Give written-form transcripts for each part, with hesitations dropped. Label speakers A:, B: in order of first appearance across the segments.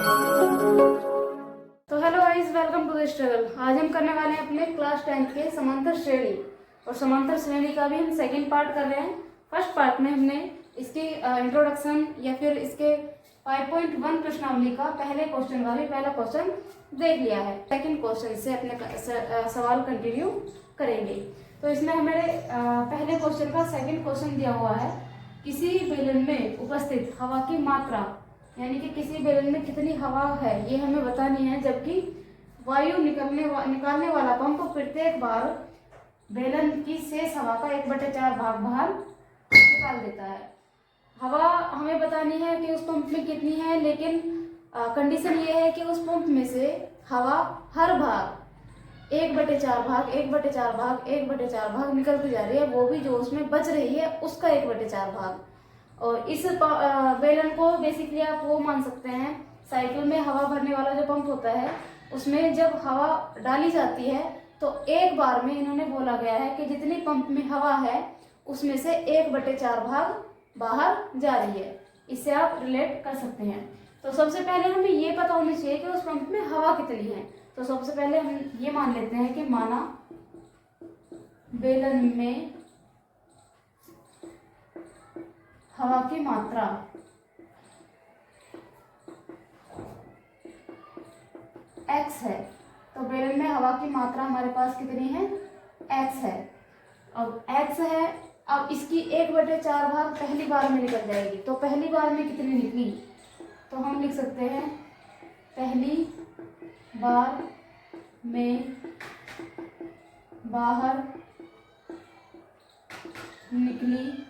A: तो hello guys, welcome to the struggle. आज हम करने वाले हैं अपने क्लास 10th के समांतर श्रेणी, और समांतर श्रेणी का भी हम सेकंड पार्ट कर रहे हैं। फर्स्ट पार्ट में हमने इसकी इंट्रोडक्शन या फिर इसके 5.1 प्रश्नावली का पहले क्वेश्चन का भी पहला क्वेश्चन देख लिया है। सेकंड क्वेश्चन से अपने सवाल कंटिन्यू करेंगे। तो इसमें हमें पहले क्वेश्चन का सेकंड क्वेश्चन दिया हुआ है, किसी बेलन में उपस्थित हवा की मात्रा, यानी कि किसी बेलन में कितनी हवा है ये हमें बतानी है, जबकि वायु निकालने वाला पंप प्रत्येक बार बेलन की शेष हवा का 1/4 भाग बाहर निकाल देता है। हवा हमें बतानी है कि उस पंप में कितनी है, लेकिन कंडीशन ये है कि उस पंप में से हवा हर भाग 1/4 भाग 1/4 भाग 1/4 भाग निकलती जा रही है, वो भी जो उसमें बच रही है उसका 1/4 भाग। और इस बेलन को बेसिकली आप वो मान सकते हैं, साइकिल में हवा भरने वाला जो पंप होता है उसमें जब हवा डाली जाती है तो एक बार में इन्होंने बोला गया है कि जितनी पंप में हवा है उसमें से 1/4 भाग बाहर जा रही है। इससे आप रिलेट कर सकते हैं। तो सबसे पहले हमें ये पता होना चाहिए कि उस पंप में हवा कितनी है। तो सबसे पहले हम ये मान लेते हैं कि माना बेलन में हवा की मात्रा x है। तो बेलन में हवा की मात्रा हमारे पास कितनी है, x है। अब x है, अब इसकी 1/4 भाग पहली बार में निकल जाएगी। तो पहली बार में कितनी निकली, तो हम लिख सकते हैं पहली बार में बाहर निकली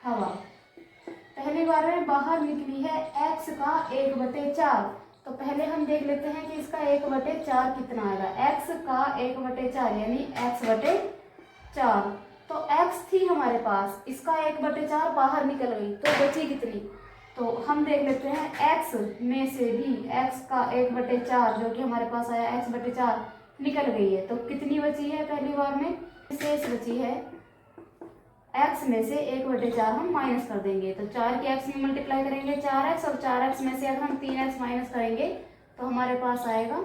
A: हवा, पहली बार में बाहर निकली है x का 1/4। तो पहले हम देख लेते हैं कि इसका 1/4 कितना आएगा। x का 1/4 यानी x/4। तो x थी हमारे पास, इसका 1/4 बाहर निकल गई, तो बची कितनी। तो हम देख लेते हैं x में से भी x का 1/4 जो कि हमारे पास आया x/4 निकल गई है। तो कितनी बची है, पहली बार में शेष बची है x में से 1/4 हम माइनस कर देंगे। तो 4 के x में मल्टीप्लाई करेंगे 4x, और 4x में से अगर हम 3x माइनस करेंगे तो हमारे पास आएगा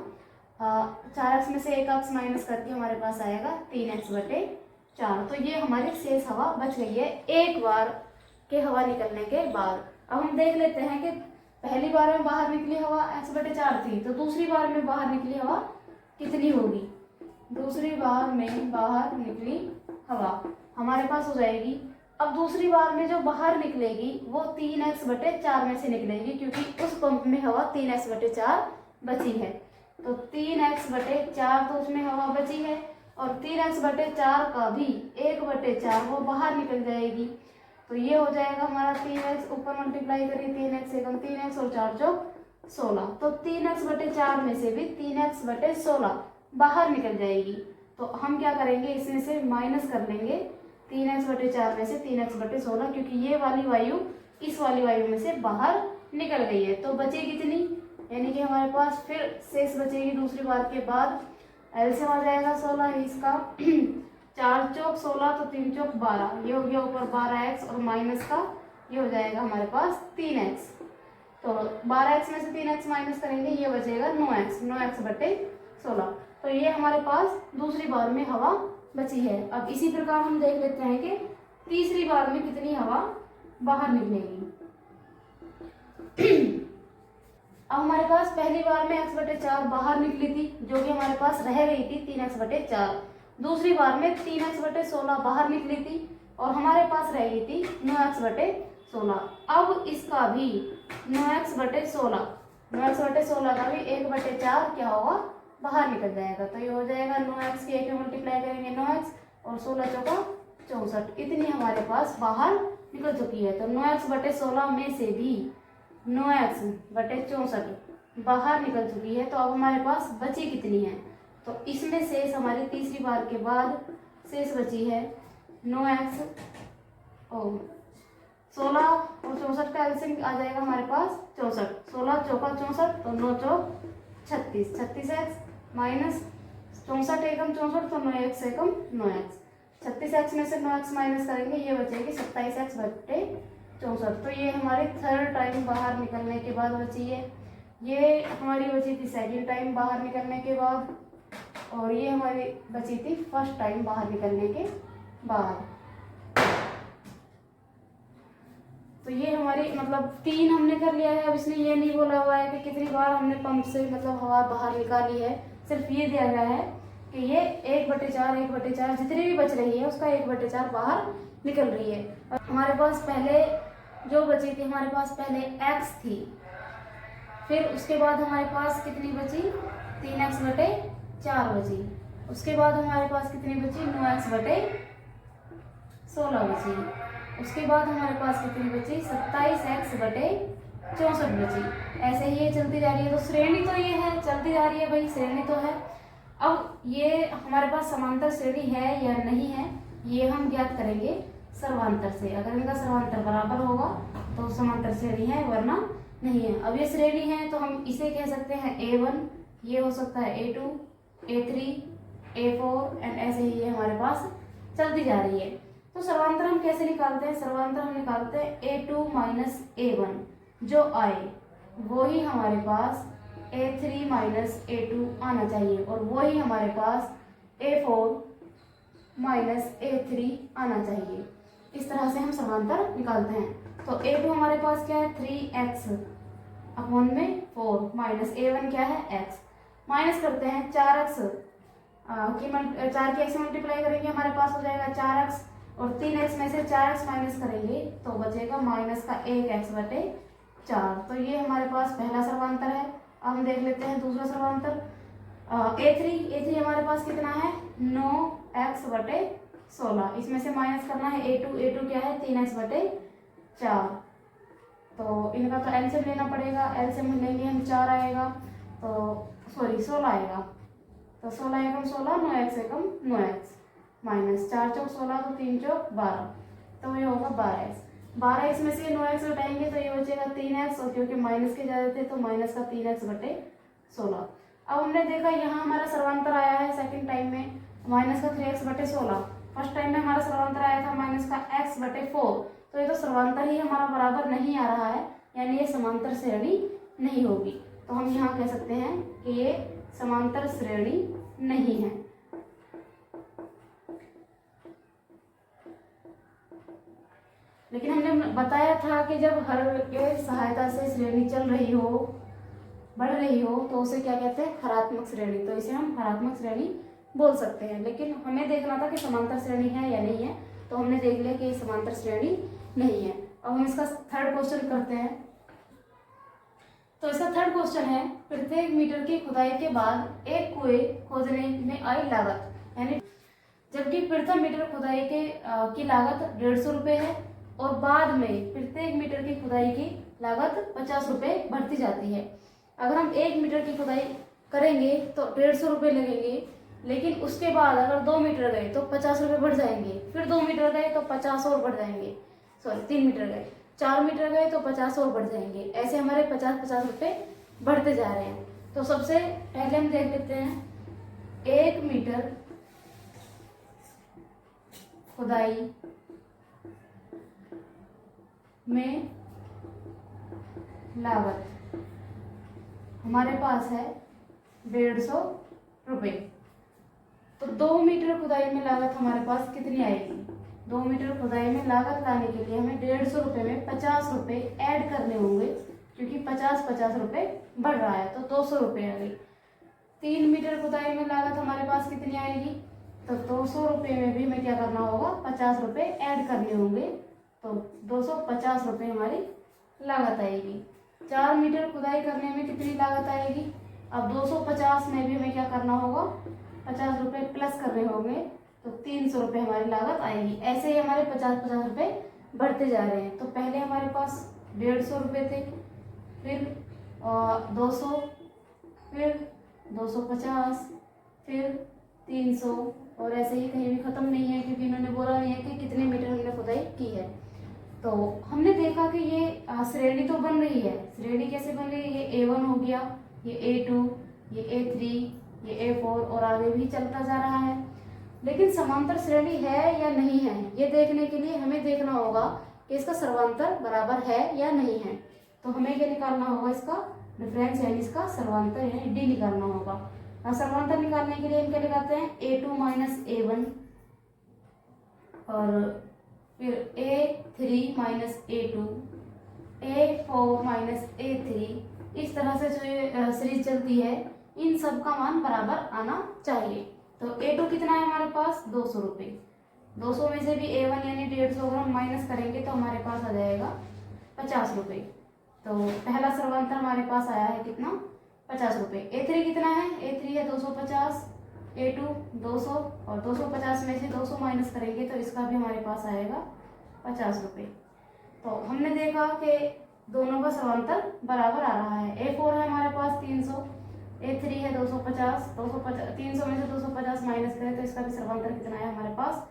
A: 4x में से 1x माइनस करके हमारे पास आएगा 3x/4। तो ये हमारी शेष हवा बच गई है एक बार के हवा निकलने के बाद। अब हम देख लेते हैं कि पहली बार में बाहर निकली हवा x/4 थी, तो दूसरी बार में बाहर निकली हवा कितनी होगी। दूसरी बार में बाहर निकली हवा हमारे पास हो जाएगी, अब दूसरी बार में जो बाहर निकलेगी वो 3x/4 में से निकलेगी, क्योंकि उस पंप में हवा 3x/4 बची है। तो 3x/4 तो उसमें हवा बची है, और 3x/4 का भी 1/4 वो बाहर निकल जाएगी। तो ये हो जाएगा हमारा 3x, ऊपर मल्टीप्लाई करिए 3x एकम 3x और 4 चौक 16। तो 3x/4 में से भी 3x/16 बाहर निकल जाएगी। तो हम क्या करेंगे, इसमें से माइनस कर लेंगे 3x/4 में से 3x/16, क्योंकि ये वाली वायु इस वाली वायु में से बाहर निकल गई है। तो बचेगी कितनी, यानी कि हमारे पास फिर शेष बचेगी दूसरी बार के बाद एलसीएम आ जाएगा 16 इसका 4 चौक 16, तो 3 चौक 12, ये हो गया ऊपर 12x, और माइनस का ये हो जाएगा हमारे पास 3x। तो 12x में से 3x माइनस करेंगे, ये बचेगा 9x/16। तो ये हमारे पास दूसरी बार में हवा बची है। अब इसी प्रकार हम देख लेते हैं कि तीसरी बार में कितनी हवा बाहर निकलेगी। अब हमारे पास पहली बार में x/4 बाहर निकली थी, जो कि हमारे पास रह गई थी 3x/4। दूसरी बार में 3x/16 बाहर निकली थी, और हमारे पास रह गई थी 9x/16। अब इसका भी 9x/16 का भी 1/4 क्या होगा, बाहर निकल जाएगा। तो ये हो जाएगा 9x के 1 में मल्टीप्लाई करेंगे 9x, और 16 चौका 64, इतनी हमारे पास बाहर निकल चुकी है। तो 9x/16 में से भी 9x/64 बाहर निकल चुकी है। तो अब हमारे पास बची कितनी है, तो इसमें शेष हमारी तीसरी बार के बाद शेष बची है 9x और 16 और 64 का एलसीएम आ जाएगा हमारे पास 64, 16 चौका 64, तो 9 चौक 36, 36x माइनस 64 एकम 64, तो 9x एकम 9x, 36x में से 9x माइनस करेंगे, ये बचेगी 27x/16। 64। तो ये हमारी थर्ड टाइम बाहर निकलने के बाद बची है, ये हमारी बची थी सेकंड टाइम बाहर निकलने के बाद, और ये हमारी बची थी फर्स्ट टाइम बाहर निकलने के बाद। तो ये हमारी मतलब 3 हमने कर लिया है। अब इसने ये नहीं बोला हुआ है कि कितनी बार हमने पंप से मतलब हवा बाहर निकाली है, सिर्फ ये दिया गया है कि ये 1/4 जितनी भी बच रही है उसका 1/4 बाहर निकल रही है। और हमारे पास पहले जो बची थी, हमारे पास पहले x थी, फिर उसके बाद हमारे पास कितनी बची, 3x/4 बची। उसके बाद हमारे पास कितनी बची, 9x/16 बची। उसके बाद हमारे पास कितनी बची, 27x/64 बची। ऐसे ही ये चलती जा रही है। तो श्रेणी तो ये है, चलती जा रही है भाई, श्रेणी तो है। अब ये हमारे पास समांतर श्रेणी है या नहीं है, ये हम ज्ञात करेंगे सर्वांतर से। अगर इनका सर्वांतर बराबर होगा तो समांतर श्रेणी है, वरना नहीं है। अब ये श्रेणी है तो हम इसे कह सकते हैं A1, ये हो सकता है A2, A3, A4 एंड ऐसे ही ये हमारे पास चलती जा रही है। तो सर्वांतर हम कैसे निकालते हैं, सर्वांतर हम निकालते हैं A2 माइनस A1, जो आए वही हमारे पास A3 माइनस A2 आना चाहिए, और वही हमारे पास A4 माइनस A3 आना चाहिए। इस तरह से हम सर्वांतर निकालते हैं। तो A2 हमारे पास क्या है, 3x/4 माइनस A1 क्या है, x। माइनस करते हैं 4x की 4 की x मल्टीप्लाई करेंगे, हमारे पास हो जाएगा 4x, और 3x में से 4x माइनस करेंगे तो बचेगा माइनस का 1x/4। तो ये हमारे पास पहला सर्वांतर है। अब हम देख लेते हैं दूसरा सर्वांतर। A3 हमारे पास कितना है, 9x/16। इसमें से माइनस करना है A2 क्या है, 3x/4। तो इनका तो एलसीएम लेना पड़ेगा, एलसीएम लेंगे हम 4 आएगा, तो सॉरी 16 आएगा। तो 16 एकम 16, 9x एकम 9x, माइनस 4 चौक 16, तो 3 चौक 12, तो ये होगा 12x। 12x में से 9x घटाएंगे तो ये बचेगा 3x, और क्योंकि माइनस के ज़्यादा थे तो माइनस का 3x/16। अब हमने देखा यहाँ हमारा सर्वांतर आया है सेकंड टाइम में माइनस का 3x/16। फर्स्ट टाइम में हमारा सर्वांतर आया था माइनस का x/4। तो ये तो सर्वांतर ही हमारा बराबर नहीं आ रहा है, यानी ये समांतर श्रेणी नहीं होगी। तो हम यहाँ कह सकते हैं कि ये समांतर श्रेणी नहीं है। लेकिन हमने बताया था कि जब हर के सहायता से श्रेणी चल रही हो, बढ़ रही हो, तो उसे क्या कहते हैं, हरात्मक श्रेणी। तो इसे हम हरात्मक श्रेणी बोल सकते हैं। लेकिन हमें देखना था कि समांतर श्रेणी है या नहीं है, तो हमने देख लिया कि समांतर श्रेणी नहीं है। अब हम इसका थर्ड क्वेश्चन करते हैं। तो इसका थर्ड क्वेश्चन है, प्रत्येक मीटर की खुदाई के बाद एक कुएं खोदने में आई लागत, यानी जबकि प्रथम मीटर खुदाई की लागत 150 रुपये है, और बाद में प्रत्येक मीटर की खुदाई की लागत 50 रुपये बढ़ती जाती है। अगर हम 1 मीटर की खुदाई करेंगे तो 150 रुपये लगेंगे, लेकिन उसके बाद अगर 2 मीटर गए तो 50 रुपये बढ़ जाएंगे, फिर 2 मीटर गए तो 50 और बढ़ जाएंगे, सॉरी 3 मीटर गए, 4 मीटर गए तो 50 और बढ़ जाएंगे। ऐसे हमारे 50-50 रुपये बढ़ते जा रहे हैं। तो सबसे पहले हम देख लेते हैं 1 मीटर खुदाई में लागत हमारे पास है 150 रुपये। तो 2 मीटर खुदाई में लागत हमारे पास कितनी आएगी, 2 मीटर खुदाई में लागत लाने के लिए हमें 150 रुपये में 50 रुपये ऐड करने होंगे, क्योंकि 50-50 रुपये बढ़ रहा है, तो 200 रुपये आ गई। 3 मीटर खुदाई में लागत हमारे पास कितनी आएगी, तो 200 रुपये में भी हमें क्या करना होगा, 50 रुपये ऐड करने होंगे, तो 250 रुपये हमारी लागत आएगी। 4 मीटर खुदाई करने में कितनी लागत आएगी, अब 250 में भी हमें क्या करना होगा, 50 रुपये प्लस करने होंगे, तो 300 रुपये हमारी लागत आएगी। ऐसे ही हमारे 50-50 रुपये बढ़ते जा रहे हैं। तो पहले हमारे पास 150 रुपये थे, फिर 200, फिर 250, फिर 300, और ऐसे ही कहीं भी ख़त्म नहीं है, क्योंकि इन्होंने बोला नहीं है कि कितने मीटर हमने खुदाई की है। तो हमने देखा कि ये श्रेणी तो बन रही है। श्रेणी कैसे बन रही है, ये A1 हो गया, ये A2, ये A3, ये A4, और आगे भी चलता जा रहा है। लेकिन समांतर श्रेणी है या नहीं है, ये देखने के लिए हमें देखना होगा कि इसका सर्वांतर बराबर है या नहीं है। तो हमें क्या निकालना होगा, इसका डिफरेंस यानी इसका सर्वांतर यानी डी निकालना होगा। और सर्वांतर निकालने के लिए हम क्या लगाते हैं, a2 माइनस a1 और फिर a3 minus a2, a4 minus a3। इस तरह से जो ये सीरीज चलती है इन सब का मान बराबर आना चाहिए। तो a2 कितना है हमारे पास, 200 रुपये। 200 में से भी a1 यानी 150 अगर हम माइनस करेंगे तो हमारे पास आ जाएगा 50 रुपये। तो पहला सर्वांतर हमारे पास आया है कितना, 50 रुपये। a3 कितना है, a3 है 250, a2 200 और 250 में से 200 माइनस करेंगे तो इसका भी हमारे पास आएगा 50 रुपये। तो हमने देखा कि दोनों का सर्वांतर बराबर आ रहा है। a4 है हमारे पास 300, a3 है 250, 300 में से 250 माइनस करें तो इसका भी सर्वांतर कितना है हमारे पास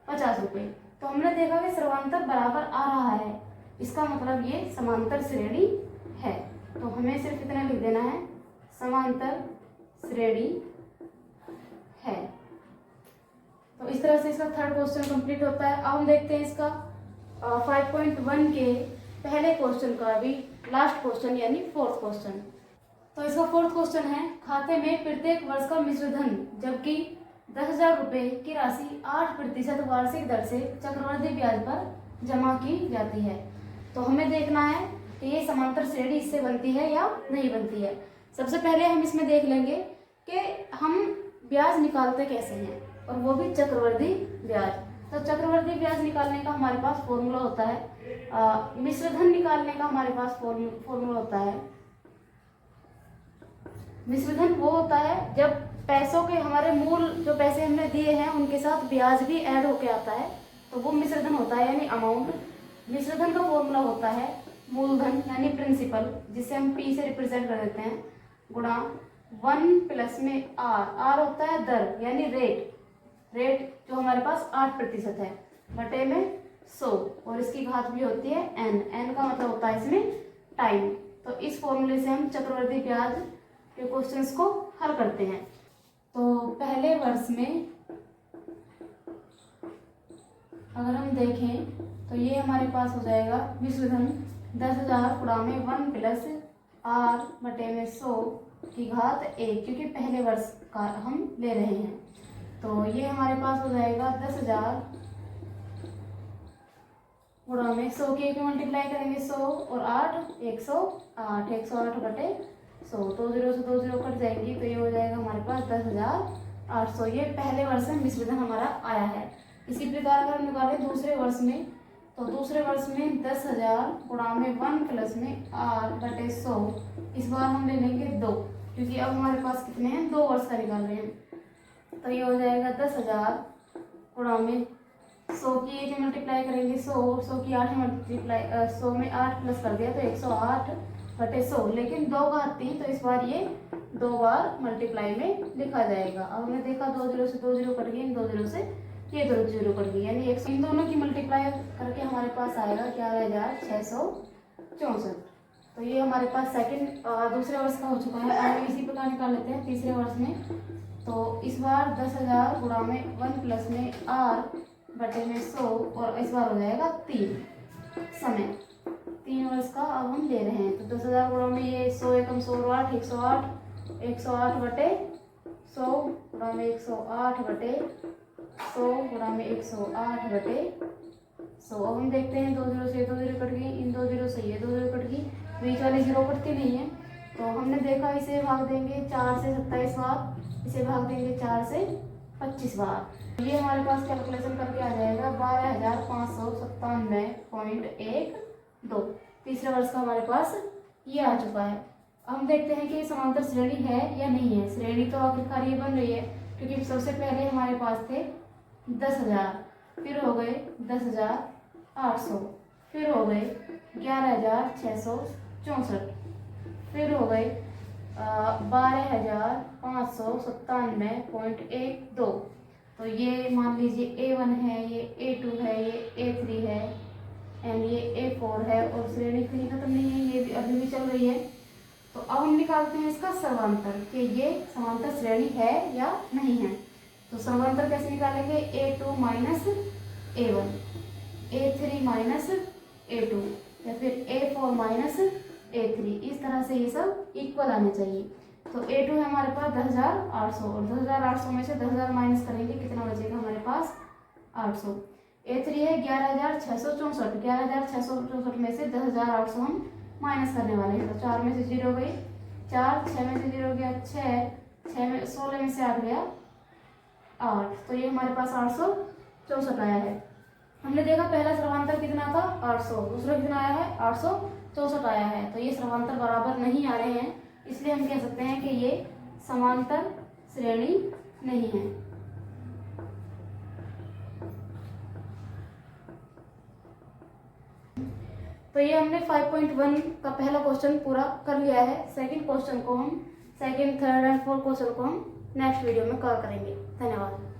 A: 50 रुपये। तो हमने देखा कि सर्वांतर बराबर आ रहा है, इसका मतलब ये समांतर श्रेणी है। तो हमें सिर्फ इतना लिख देना है, समांतर श्रेणी है। तो इस तरह से इसका थर्ड क्वेश्चन कंप्लीट होता है। अब हम देखते हैं इसका 5.1 के पहले क्वेश्चन का भी लास्ट क्वेश्चन यानी फोर्थ क्वेश्चन। तो इसका फोर्थ क्वेश्चन है, खाते में प्रत्येक वर्ष का मिश्र धन जबकि 10,000 रुपये की राशि 8% वार्षिक दर से चक्रवृद्धि ब्याज पर जमा की जाती है। तो हमें देखना है कि ये समांतर श्रेणी इससे बनती है या नहीं बनती है। सबसे पहले हम इसमें देख लेंगे कि हम ब्याज निकालते कैसे हैं, और वो भी चक्रवृद्धि ब्याज। तो चक्रवृद्धि ब्याज निकालने का हमारे पास फॉर्मूला होता है, मिश्र धन निकालने का हमारे पास फॉर्मूला होता है। मिश्र धन वो होता है जब पैसों के हमारे मूल जो पैसे हमने दिए हैं उनके साथ ब्याज भी ऐड होके आता है, तो वो मिश्र धन होता है यानी अमाउंट। मिश्र धन का फॉर्मूला होता है मूलधन यानी प्रिंसिपल, जिसे हम P से रिप्रेजेंट कर देते हैं, गुणा 1 प्लस में R होता है दर यानी रेट जो हमारे पास 8% है, बटे में 100 और इसकी घात भी होती है n का मतलब होता है इसमें टाइम। तो इस फॉर्मूले से हम चक्रवृद्धि ब्याज के क्वेश्चंस को हल करते हैं। तो पहले वर्ष में अगर हम देखें तो ये हमारे पास हो जाएगा मिश्र धन 10,000 गुणा में 1 प्लस R बटे में 100 की घात 1, क्योंकि पहले वर्ष का हम ले रहे हैं। तो ये हमारे पास हो जाएगा 10,000 गुणा में 100 की 1 मल्टीप्लाई करेंगे 100 और 8 108 बटे 100, 2 0 से 2 0 कट जाएंगी तो ये हो जाएगा हमारे पास 10,800। ये पहले वर्ष में मिश्र धन हमारा आया है। इसी प्रकार अगर हम निकालें दूसरे वर्ष में, तो दूसरे वर्ष में 10,000 गुणा में 1 प्लस में R बटे 100, इस बार हम ले लेंगे 2, क्योंकि अब हमारे पास कितने हैं, 2 वर्ष का निकाल रहे हैं। तो ये हो जाएगा 10,000 गुणा में 100 की 1 मल्टीप्लाई करेंगे 100 की 8 मल्टीप्लाई 100 में 8 प्लस कर दिया तो 108 बटे 100, लेकिन 2 घात थी तो इस बार ये 2 बार मल्टीप्लाई में लिखा जाएगा। अब हमने देखा 2 0 से 2 0 कट गई, इन 2 0 से ये 2 0 कट गई, यानी 100 इन दोनों की मल्टीप्लाई करके हमारे पास आएगा 11,664। तो ये हमारे पास दूसरे वर्ष का हो चुका है। आगे इसी प्रकार निकाल लेते हैं तीसरे वर्ष में। तो इस बार 10,000 गुणा में 1 प्लस में R बटे में 100 और इस बार हो जाएगा 3 समय 3 वर्ष का अब हम ले रहे हैं। तो 10,000 गुणा में ये 100 एकम 100 और 8 108 बटे 100 गुणा में 108 बटे 100 गुणा में 108 बटे 100। अब हम देखते हैं 2 0 से 2 0 कट गई, इन 2 0 से ये 2 0 कट गई, बीच वाली 0 कटती नहीं है। तो हमने देखा इसे भाग देंगे 4 से 27 बार, इसे भाग देंगे 4 से 25 बार। ये हमारे पास कैलकुलेशन करके आ जाएगा 12,597.12। तीसरे वर्ष का हमारे पास ये आ चुका है। अब हम देखते हैं कि समांतर श्रेणी है या नहीं है। श्रेणी तो आखिरकार ये बन रही है, क्योंकि सबसे पहले हमारे पास थे 10,000, फिर हो गए 10,800, फिर हो गए 11,664, फिर हो गए 12,597.12। तो ये मान लीजिए A1 है, ये A2 है, ये A3 है एंड ये A4 है, और श्रेणी कहीं खत्म नहीं है, ये भी अभी भी चल रही है। तो अब हम निकालते हैं इसका सर्वांतर कि ये समांतर श्रेणी है या नहीं है। तो सर्वांतर कैसे निकालेंगे, A2 minus A1, A3 minus A2 या फिर A4 माइनस A3, इस तरह से ये सब इक्वल आने चाहिए। तो A2 है हमारे पास 10,800 और 10,800 में से 10,000 माइनस करेंगे, कितना बचेगा हमारे पास 800। A3 है 11,664, 11,664 में से 10,800 हम माइनस करने वाले हैं। तो 4 में से 0 गई 4, 6 में से 0 गया 6, 6 में 16 में से 8 गया 8, तो ये हमारे पास 864 आया है। हमने देखा पहला सर्वांतर कितना था 800, दूसरा कितना आया है 864 आया है। तो ये सर्वांतर बराबर नहीं आ रहे हैं, इसलिए हम कह सकते हैं कि ये समांतर श्रेणी नहीं है। तो ये हमने 5.1 का पहला क्वेश्चन पूरा कर लिया है। सेकंड क्वेश्चन को हम second, third and fourth question को हम नेक्स्ट वीडियो में कवर करेंगे। धन्यवाद।